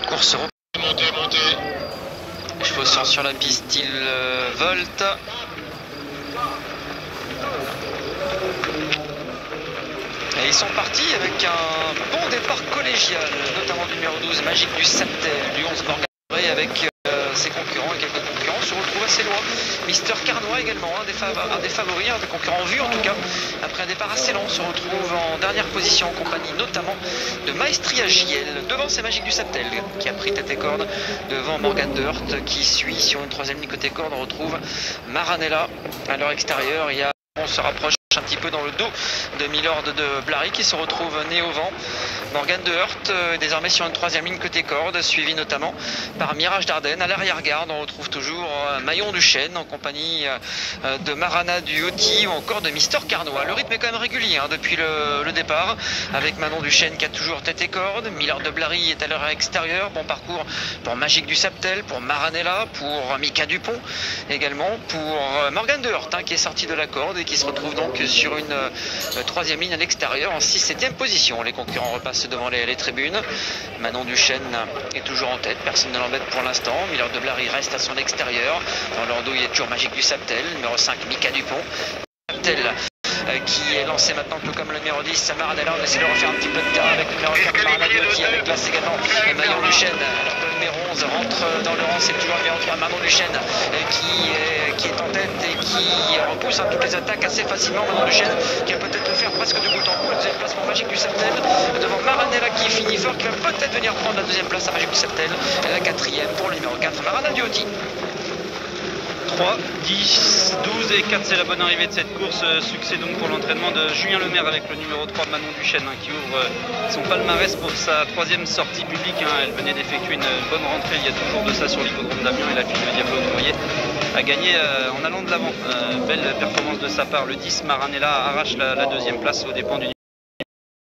Course reprise. Montez. Les chevaux sont sur la piste, ils voltent. Et ils sont partis avec un bon départ collégial, notamment du numéro 12, Magique du Saptel, du 11 Morgan avec ses concurrents et quelques concurrents se retrouvent assez loin. Mister Carnois également, un des favoris, un des concurrents en vue en tout cas. Après un départ assez lent, se retrouve en dernière position en compagnie notamment de Maestria JL. Devant c'est Magique du Saptel qui a pris tête et corde. Devant Morgan de Hurt qui suit sur une troisième ligne côté corde. On retrouve Maranella à leur extérieur. On se rapproche un petit peu dans le dos de Milord de Blary qui se retrouve nez au vent. Morgan de Hurt désormais sur une troisième ligne côté corde, suivi notamment par Mirage d'Ardennes. À l'arrière-garde, on retrouve toujours Maillon du Chêne en compagnie de Marana du Hoti ou encore de Mister Carnois. Le rythme est quand même régulier depuis le départ, avec Manon du Chêne qui a toujours tête et corde. Milord de Blary est à leur extérieur. Bon parcours pour Magique du Saptel, pour Maranella, pour Mika Dupont également, pour Morgan de Hurt qui est sorti de la corde et qui se retrouve donc sur une troisième ligne à l'extérieur en 6-7e position. Les concurrents repassent devant les tribunes. Manon Duchesne est toujours en tête, personne ne l'embête pour l'instant. Milord de Blary reste à son extérieur. Dans leur dos, il y a toujours Magique du Saptel, numéro 5 Mika Dupont. Saptel qui est lancé maintenant tout comme le numéro 10 Maranella. On essaie de refaire un petit peu de terrain avec le numéro 4 Marana qui avec place également Maillon Duchesne. Alors que le numéro 11 rentre dans le rang, c'est toujours le numéro 3 Manon Duchesne qui est en tête et qui repousse toutes les attaques assez facilement. Manon Duchesne qui va peut-être le faire presque de bout en bout. Deuxième place pour Magique du Saptel devant Maranella qui finit fort, qui va peut-être venir prendre la deuxième place à Magique du Saptel. Et la quatrième pour le numéro 4 Marana du Hoti. 3, 10, 12 et 4, c'est la bonne arrivée de cette course. Succès donc pour l'entraînement de Julien Lemaire avec le numéro 3 Manon Duchesne qui ouvre son palmarès pour sa troisième sortie publique. Elle venait d'effectuer une bonne rentrée il y a toujours de ça sur l'hippodrome d'Amiens et la fille de Diablo Noyer a gagné en allant de l'avant. Belle performance de sa part. Le 10 Maranella arrache la deuxième place aux dépens du